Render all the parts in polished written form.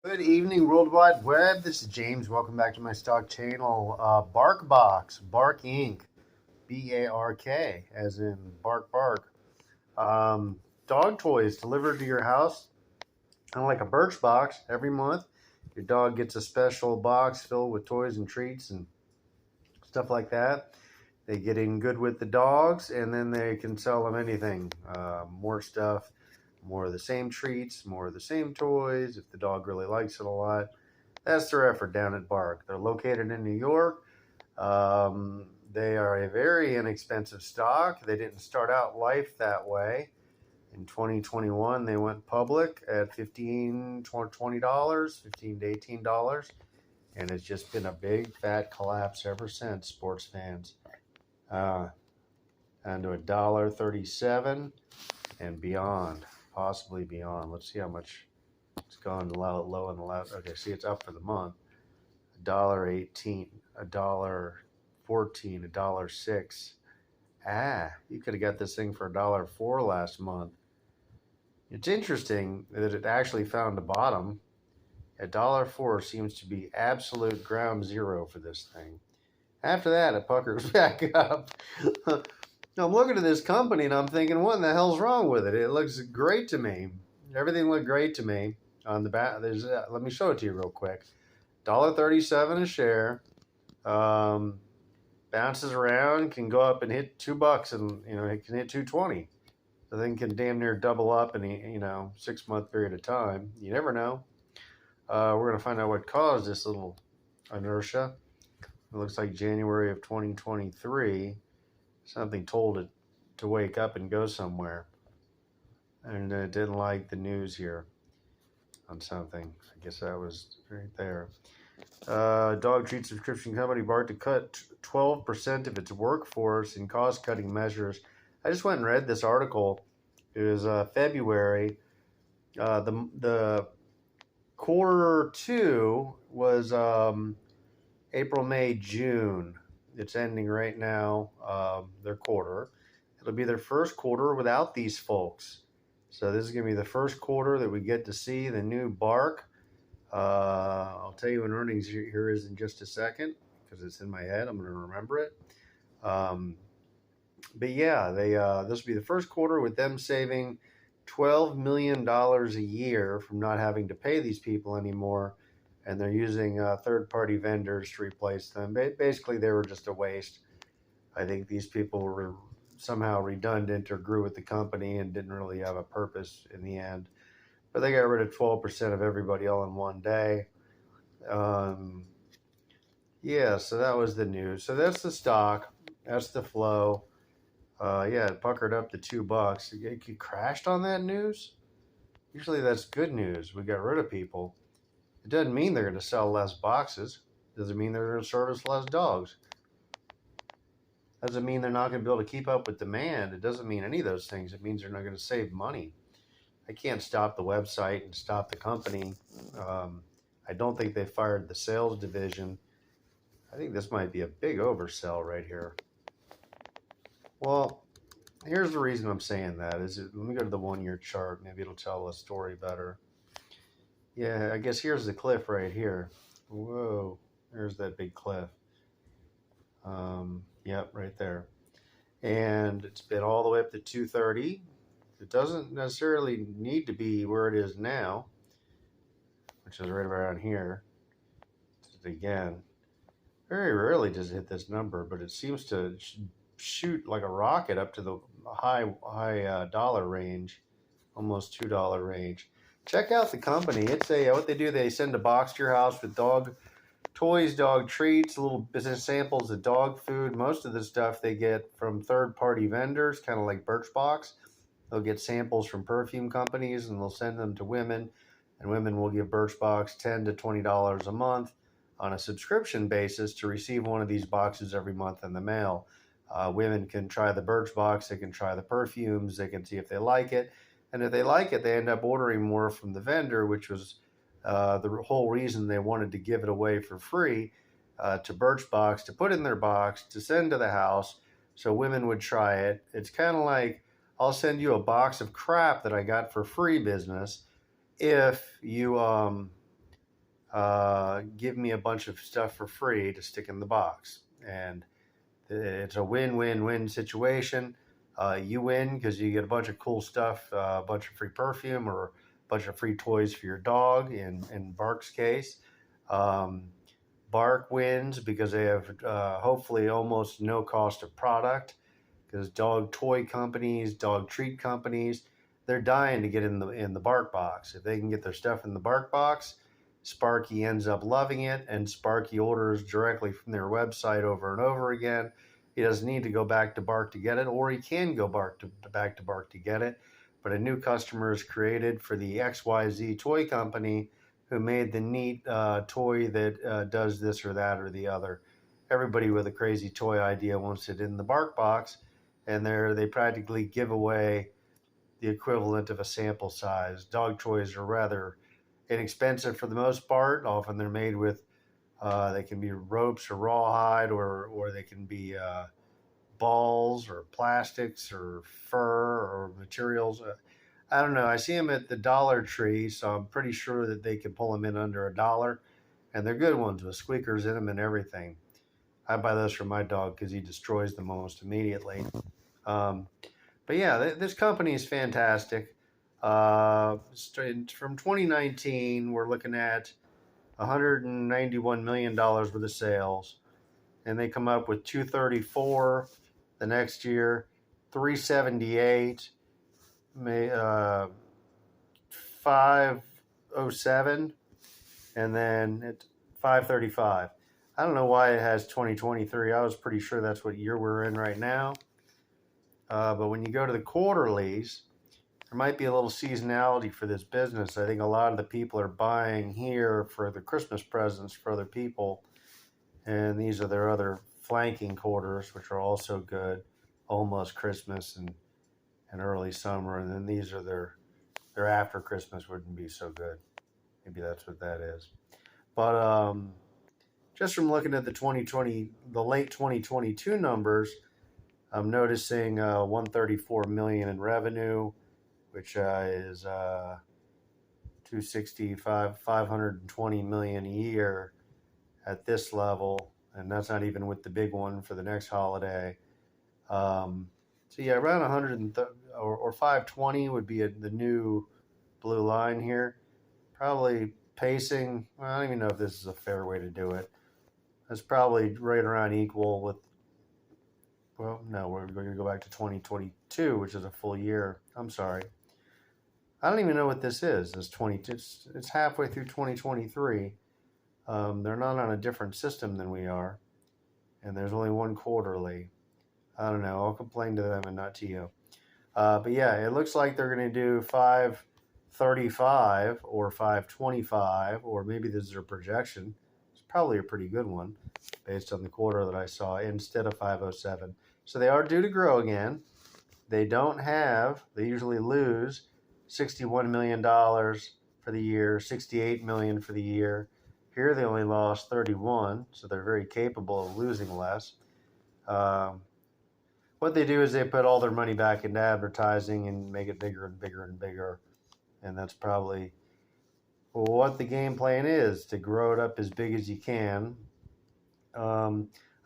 Good evening, World Wide Web. This is James. Welcome back to my stock channel. Bark Box, Bark Inc., BARK, as in Bark Bark. Dog toys delivered to your house, kind of like a Birch box every month. Your dog gets a special box filled with toys and treats and stuff like that. They get in good with the dogs, and then they can sell them anything. More stuff, more of the same treats, more of the same toys, if the dog really likes it a lot. That's their effort down at Bark. They're located in New York. They are a very inexpensive stock. They didn't start out life that way. In 2021, they went public at $15 to $20, $15 to $18, and it's just been a big fat collapse ever since, sports fans. Down to $1.37 and beyond, possibly beyond. Let's see how much it's gone low in the last. Okay, see, it's up for the month. $1.18, $1.14, $1.06. You could have got this thing for $1.04 last month. It's interesting that it actually found a bottom. $1.04 seems to be absolute ground zero for this thing. After that, it puckers back up. Now I'm looking at this company and I'm thinking, what in the hell's wrong with it? It looks great to me. Everything looked great to me. On the back, let me show it to you real quick. $1.37 a share. Bounces around, can go up and hit $2, and it can hit 220. The thing can damn near double up in a 6-month period of time. You never know. We're gonna find out what caused this little inertia. It looks like January of 2023. Something told it to wake up and go somewhere, and it didn't like the news here on something. I guess that was right there. Dog treat subscription company Bark to cut 12% of its workforce in cost-cutting measures. I just went and read this article. It was February. The quarter two was April, May, June. It's ending right now, their quarter. It'll be their first quarter without these folks. So this is going to be the first quarter that we get to see the new Bark. I'll tell you when earnings here is in just a second because it's in my head. I'm going to remember it. But yeah, this will be the first quarter with them saving $12 million a year from not having to pay these people anymore. And they're using third-party vendors to replace them. Basically, they were just a waste. I think these people were somehow redundant or grew with the company and didn't really have a purpose in the end. But they got rid of 12% of everybody all in one day. Yeah, so that was the news. So that's the stock. That's the flow. Yeah, it puckered up to $2. It crashed on that news. Usually that's good news. We got rid of people. It doesn't mean they're going to sell less boxes. It doesn't mean they're going to service less dogs. It doesn't mean they're not going to be able to keep up with demand. It doesn't mean any of those things. It means they're not going to save money. I can't stop the website and stop the company. I don't think they fired the sales division. I think this might be a big oversell right here. Well, here's the reason I'm saying that. Let me go to the 1-year chart. Maybe it'll tell the story better. Yeah, I guess here's the cliff right here. Whoa, there's that big cliff. Yep, right there. And it's been all the way up to 230. It doesn't necessarily need to be where it is now, which is right around here. Again, very rarely does it hit this number, but it seems to shoot like a rocket up to the high dollar range, almost $2 range. Check out the company. It's what they do. They send a box to your house with dog toys, dog treats, little business samples of dog food. Most of the stuff they get from third-party vendors, kind of like Birchbox. They'll get samples from perfume companies and they'll send them to women, and women will give Birchbox $10 to $20 a month on a subscription basis to receive one of these boxes every month in the mail. Women can try the Birchbox, they can try the perfumes, they can see if they like it. And if they like it, they end up ordering more from the vendor, which was the whole reason they wanted to give it away for free to Birchbox, to put in their box, to send to the house, so women would try it. It's kind of like, I'll send you a box of crap that I got for free business if you give me a bunch of stuff for free to stick in the box. And it's a win-win-win situation. You win because you get a bunch of cool stuff, a bunch of free perfume or a bunch of free toys for your dog. In Bark's case, Bark wins because they have hopefully almost no cost of product. Because dog toy companies, dog treat companies, they're dying to get in the Bark box. If they can get their stuff in the Bark box, Sparky ends up loving it, and Sparky orders directly from their website over and over again. He doesn't need to go back to Bark to get it, or he can go back to Bark to get it. But a new customer is created for the XYZ toy company who made the neat toy that does this or that or the other. Everybody with a crazy toy idea wants it in the Bark box, and they practically give away the equivalent of a sample size. Dog toys are rather inexpensive for the most part. Often they're made with, they can be ropes or rawhide, or they can be balls or plastics or fur or materials. I don't know. I see them at the Dollar Tree, so I'm pretty sure that they can pull them in under $1, and they're good ones with squeakers in them and everything. I buy those for my dog because he destroys them almost immediately. But yeah, this company is fantastic. From 2019, we're looking at $191 million worth of sales, and they come up with 234 the next year, 378, 507, and then it's 535. I don't know why it has 2023. I was pretty sure that's what year we're in right now. But when you go to the quarterlies, there might be a little seasonality for this business. I think a lot of the people are buying here for the Christmas presents for other people. And these are their other flanking quarters, which are also good. Almost Christmas and early summer. And then these are their after Christmas wouldn't be so good. Maybe that's what that is. But just from looking at the late 2022 numbers, I'm noticing 134 million in revenue, which is 265, 520 million a year at this level, and that's not even with the big one for the next holiday. So yeah, around 100 or 520 would be the new blue line here. Probably pacing. Well, I don't even know if this is a fair way to do it. That's probably right around equal with. Well, no, we're going to go back to 2022, which is a full year. I'm sorry. I don't even know what this is. It's halfway through 2023. They're not on a different system than we are, and there's only one quarterly. I don't know. I'll complain to them and not to you. But yeah, it looks like they're going to do 535 or 525, or maybe this is their projection. It's probably a pretty good one based on the quarter that I saw instead of 507. So they are due to grow again. They usually lose $61 million for the year, $68 million for the year. Here they only lost 31, so they're very capable of losing less. What they do is they put all their money back into advertising and make it bigger and bigger and bigger. And that's probably what the game plan is, to grow it up as big as you can.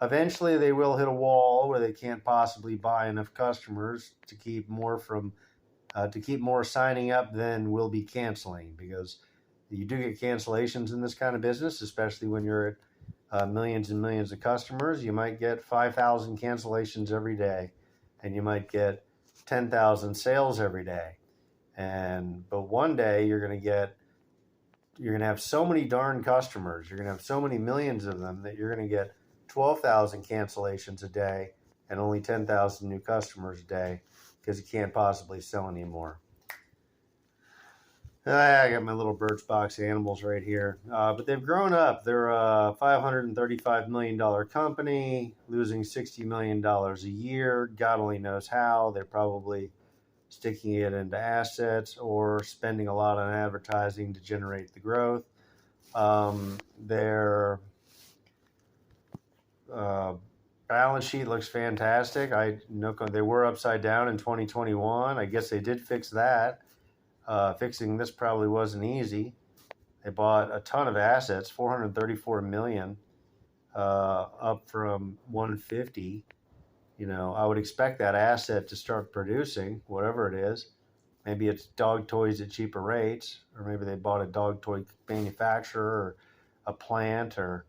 Eventually they will hit a wall where they can't possibly buy enough customers to keep more signing up than will be canceling, because you do get cancellations in this kind of business, especially when you're at millions and millions of customers. You might get 5,000 cancellations every day, and you might get 10,000 sales every day. But one day you're going to have so many darn customers, you're going to have so many millions of them, that you're going to get 12,000 cancellations a day and only 10,000 new customers a day, because you can't possibly sell anymore. I got my little Birchbox animals right here. But they've grown up. They're a $535 million company, losing $60 million a year. God only knows how. They're probably sticking it into assets or spending a lot on advertising to generate the growth. Their balance sheet looks fantastic. I know they were upside down in 2021. I guess they did fix that. Fixing this probably wasn't easy. They bought a ton of assets, 434 million, up from 150. You know, I would expect that asset to start producing, whatever it is. Maybe it's dog toys at cheaper rates, or maybe they bought a dog toy manufacturer or a plant, or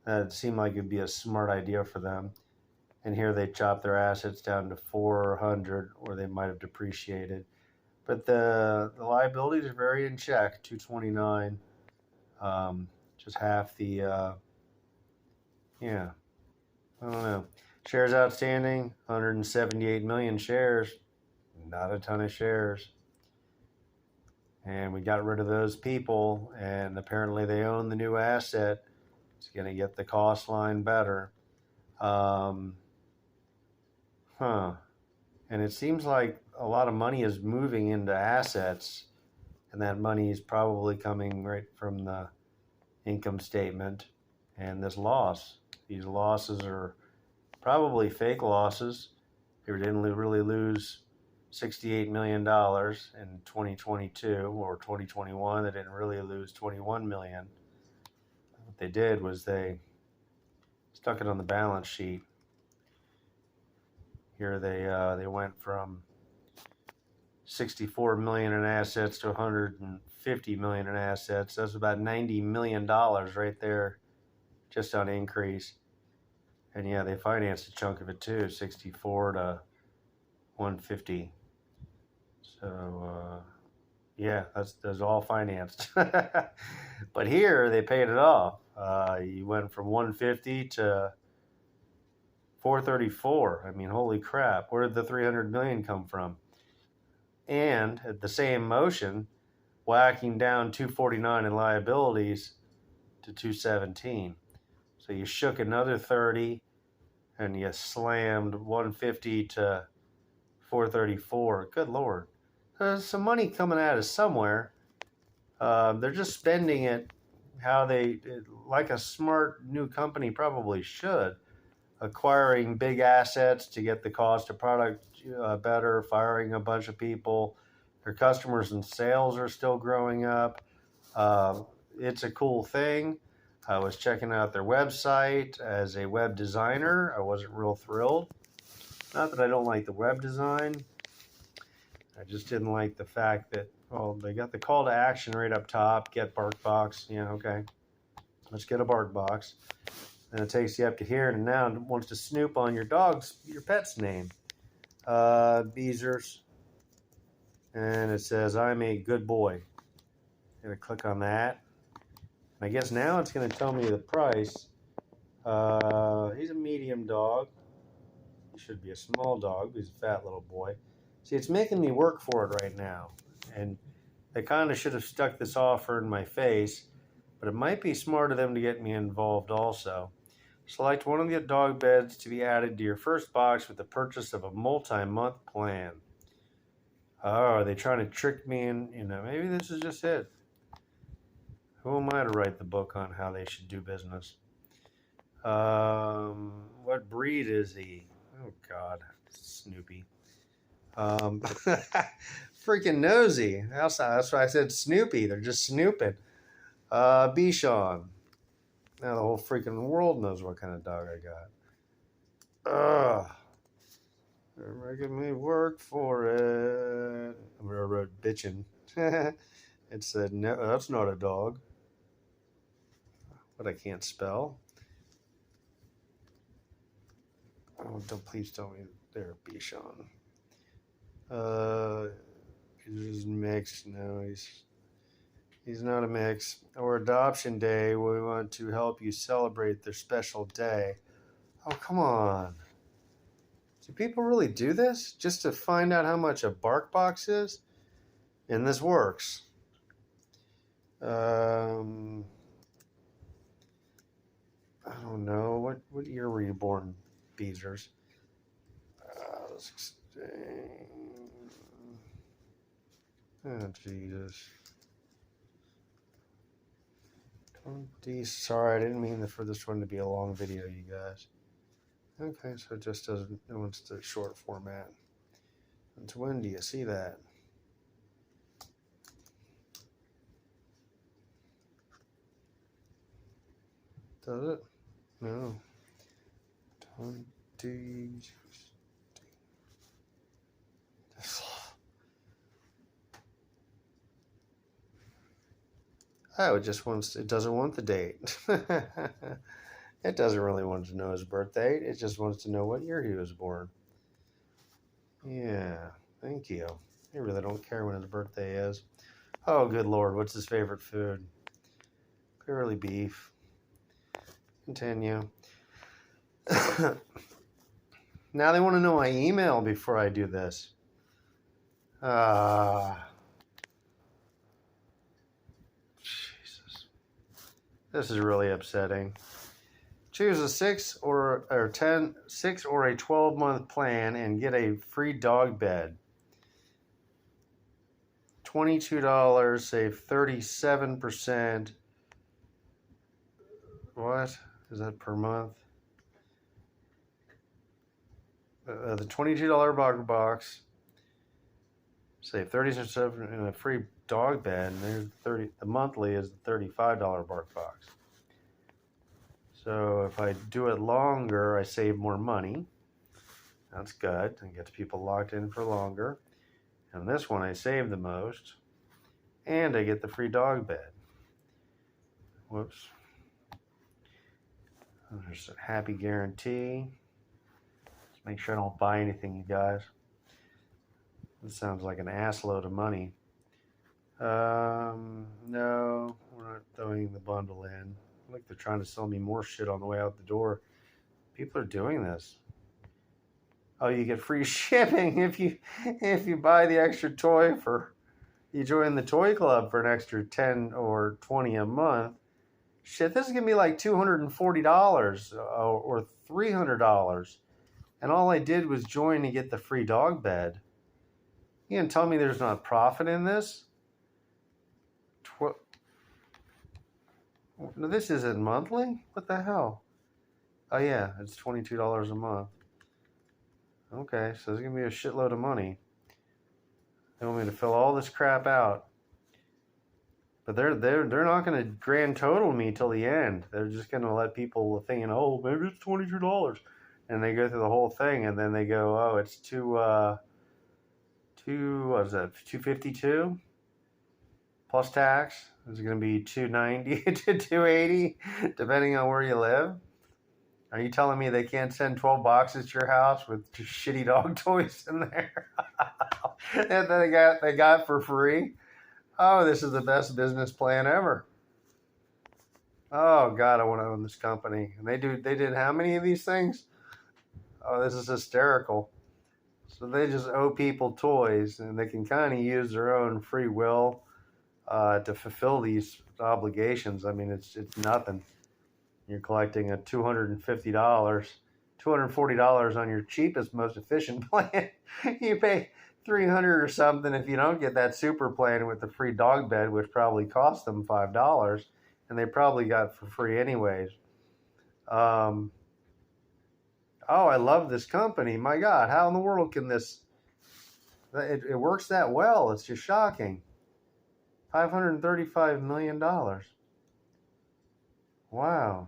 that seemed like it'd be a smart idea for them. And here they chopped their assets down to 400, or they might have depreciated. But the liabilities are very in check, 229, just half the, yeah, I don't know. Shares outstanding, 178 million shares, not a ton of shares. And we got rid of those people, and apparently they own the new asset. It's going to get the cost line better. And it seems like a lot of money is moving into assets, and that money is probably coming right from the income statement and this loss. These losses are probably fake losses. They didn't really lose $68 million in 2022 or 2021. They didn't really lose 21 million. What they did was they stuck it on the balance sheet. Here they went from 64 million in assets to 150 million in assets. That's about $90 million right there, just on increase. And yeah, they financed a chunk of it too, 64 to 150. So yeah, that's all financed. But here they paid it off. You went from 150 to 434. I mean, holy crap! Where did the 300 million come from? And at the same motion, whacking down 249 in liabilities to 217. So you shook another 30, and you slammed 150 to 434. Good Lord. There's some money coming out of somewhere. They're just spending it how they, like a smart new company probably should, acquiring big assets to get the cost of product better, firing a bunch of people. Their customers and sales are still growing up. It's a cool thing. I was checking out their website as a web designer. I wasn't real thrilled. Not that I don't like the web design. I just didn't like the fact that, well, they got the call to action right up top, get BarkBox. Yeah, okay. Let's get a BarkBox. And it takes you up to here, and now it wants to snoop on your pet's name. Beezers. And it says, I'm a good boy. I'm going to click on that. And I guess now it's going to tell me the price. He's a medium dog. He should be a small dog. He's a fat little boy. See, it's making me work for it right now. And they kind of should have stuck this offer in my face, but it might be smart of them to get me involved also. Select one of the dog beds to be added to your first box with the purchase of a multi-month plan. Oh, are they trying to trick me in? You know, maybe this is just it. Who am I to write the book on how they should do business? What breed is he? Oh, God. Snoopy. Freaking nosy. That's why I said Snoopy. They're just snooping. Bichon. Now the whole freaking world knows what kind of dog I got. Ugh. They're making me work for it. I wrote bitchin'. It said, no, that's not a dog. But I can't spell. Oh, please tell me they're Bichon. He's mixed. No, he's not a mix. Or adoption day, we want to help you celebrate their special day. Oh, come on. Do people really do this just to find out how much a BarkBox is? And this works. I don't know. What year were you born, Beezers? Oh, Jesus. Sorry, I didn't mean for this one to be a long video, you guys. Okay, so it just doesn't, it wants the short format. And when do you see that? Does it? No. 20. Oh, it doesn't want the date. It doesn't really want to know his birthday. It just wants to know what year he was born. Yeah, thank you. I really don't care when his birthday is. Oh, good Lord, what's his favorite food? Clearly beef. Continue. Now they want to know my email before I do this. Jesus. This is really upsetting. Choose a 6 or a 12-month plan and get a free dog bed. $22, save 37%. What is that per month? The $22 box. Save 37% in a free dog bed. And there's the monthly is the $35 bark box. So if I do it longer, I save more money. That's good. I get people locked in for longer. And this one, I save the most. And I get the free dog bed. Whoops. There's a happy guarantee. Just make sure I don't buy anything, you guys. This sounds like an ass load of money. No, we're not throwing the bundle in. Look, they're trying to sell me more shit on the way out the door. People are doing this. Oh, you get free shipping if you buy the extra toy you join the toy club for an extra 10 or 20 a month. Shit, this is gonna be like $240 or $300, and all I did was join to get the free dog bed. You can tell me there's not profit in this? No, this isn't monthly? What the hell? Oh yeah, it's $22 a month. Okay, so it's gonna be a shitload of money. They want me to fill all this crap out. But they're not gonna grand total me till the end. They're just gonna let people thinking, oh, maybe it's $22. And they go through the whole thing and then they go, oh, it's what is that, 252 plus tax. It's gonna be 290 to 280, depending on where you live. Are you telling me they can't send 12 boxes to your house with just shitty dog toys in there that they got for free? Oh, this is the best business plan ever. Oh God, I want to own this company. And they did how many of these things? Oh, this is hysterical. So they just owe people toys, and they can kind of use their own free will to fulfill these obligations. I mean, it's nothing. You're collecting a $240 on your cheapest, most efficient plan. You pay $300 or something if you don't get that super plan with the free dog bed, which probably cost them $5, and they probably got for free anyways. Oh, I love this company. My God, how in the world can this? It works that well. It's just shocking. $535 million. Wow.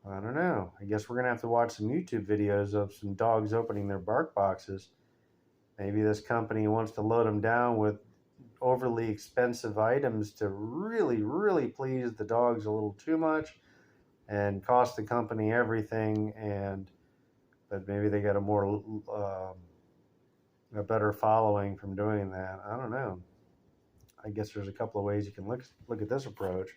I don't know. I guess we're going to have to watch some YouTube videos of some dogs opening their bark boxes. Maybe this company wants to load them down with overly expensive items to really, really please the dogs a little too much and cost the company everything. But maybe they get a better following from doing that. I don't know. I guess there's a couple of ways you can look at this approach.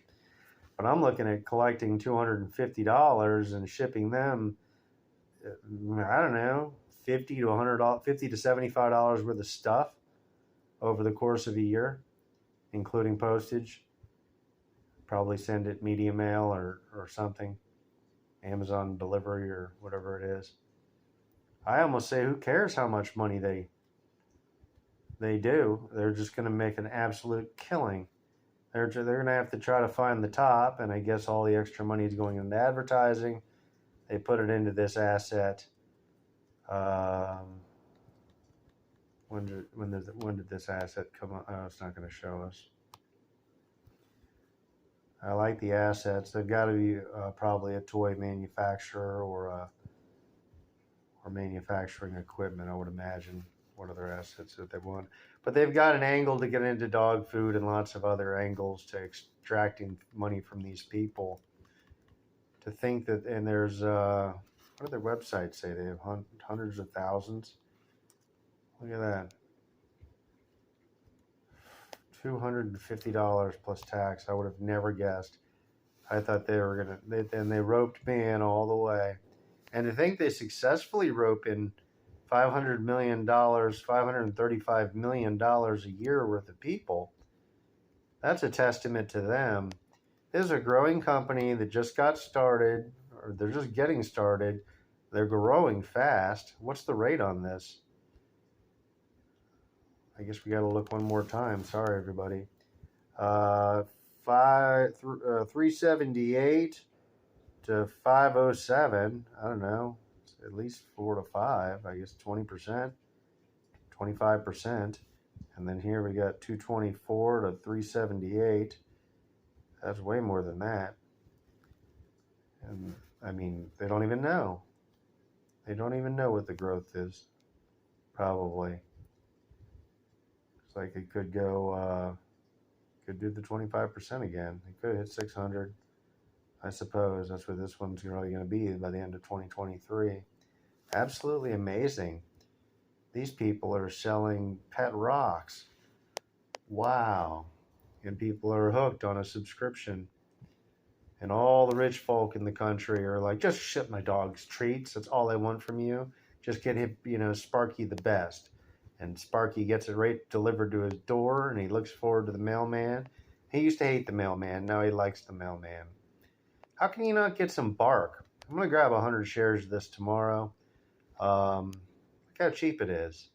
But I'm looking at collecting $250 and shipping them, I don't know, $50 to $100, $50 to $75 worth of stuff over the course of a year, including postage. Probably send it media mail or something, Amazon delivery or whatever it is. I almost say, who cares how much money they do? They're just going to make an absolute killing. They're going to have to try to find the top, and I guess all the extra money is going into advertising. They put it into this asset. When did this asset come on? Oh, it's not going to show us. I like the assets. They've got to be probably a toy manufacturer or manufacturing equipment, I would imagine. What other assets that they want? But they've got an angle to get into dog food and lots of other angles to extracting money from these people. To think that, and there's, what do their websites say? They have hundreds of thousands. Look at that. $250 plus tax. I would have never guessed. I thought they were and they roped me in all the way. And to think they successfully rope in $500 million, $535 million a year worth of people, that's a testament to them. This is a growing company that just got started, or they're just getting started. They're growing fast. What's the rate on this? I guess we got to look one more time. Sorry, everybody. 378 to 507. I don't know. It's at least 4 to 5. I guess 20%, 25%. And then here we got 224 to 378. That's way more than that. And I mean, they don't even know. They don't even know what the growth is. Probably. It's like it could go, could do the 25% again. It could hit 600. I suppose that's where this one's really going to be by the end of 2023. Absolutely amazing. These people are selling pet rocks. Wow. And people are hooked on a subscription. And all the rich folk in the country are like, just ship my dog's treats. That's all I want from you. Just get him, Sparky the best. And Sparky gets it right delivered to his door, and he looks forward to the mailman. He used to hate the mailman. Now he likes the mailman. How can you not get some bark? I'm going to grab 100 shares of this tomorrow. Look how cheap it is.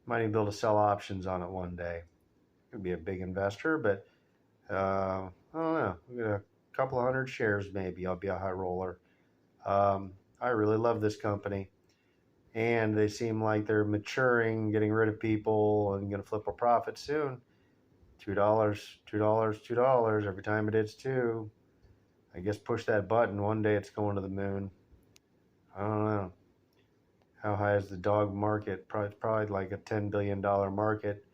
Might even be able to sell options on it one day. Could be a big investor, but I don't know. We'll get a couple of 100 shares maybe. I'll be a high roller. I really love this company. And they seem like they're maturing, getting rid of people, and going to flip a profit soon. $2, $2, $2. Every time it hits 2, I guess push that button. One day it's going to the moon. I don't know. How high is the dog market? Probably like a $10 billion market.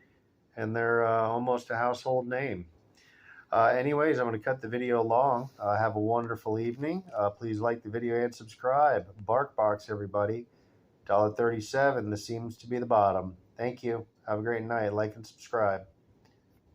And they're almost a household name. Anyways, I'm going to cut the video long. Have a wonderful evening. Please like the video and subscribe. BarkBox, everybody. $1.37. This seems to be the bottom. Thank you. Have a great night. Like and subscribe.